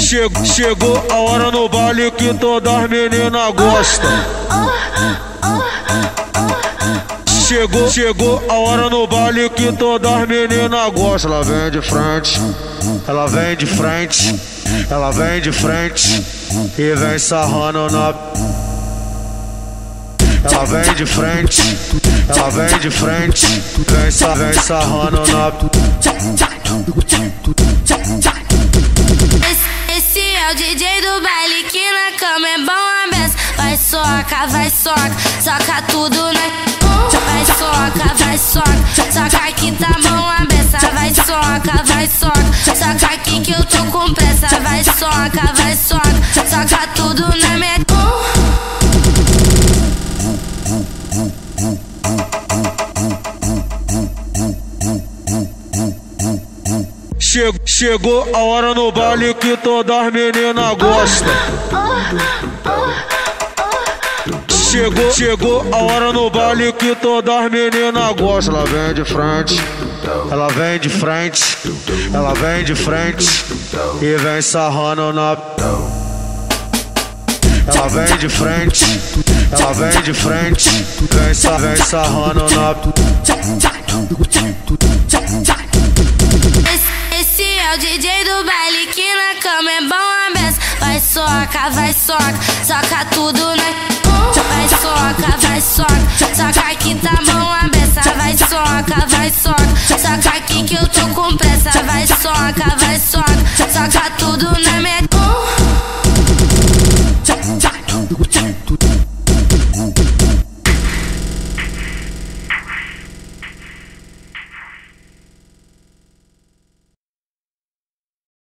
Chegou a hora no baile que todas as meninas gostam. Chegou a hora no baile que todas as meninas gostam. Ela vem de frente, ela vem de frente, ela vem de frente e vem sarrando na. Ela vem de frente, ela vem de frente, vem sarrando na. Esse é o DJ do baile que na cama é bom a beça. Vai soca, soca tudo na. Vai soca, soca aqui tá bom a beça. Vai soca, soca aqui que eu tô com pressa. Vai soca, soca tudo na minha. Chegou a hora no baile que todas as meninas gostam. Chegou a hora no baile que todas as meninas gostam. Ela vem de frente, ela vem de frente, ela vem de frente e vem sarrando na. Ela vem de frente, ela vem de frente, vem sarrando na. Esse é o DJ do baile que na cama é bom a beça. Vai soca, soca tudo na. Vai soca aqui tá bom a beça. Vai soca aqui que eu tô com pressa. Vai soca, soca tudo na minha.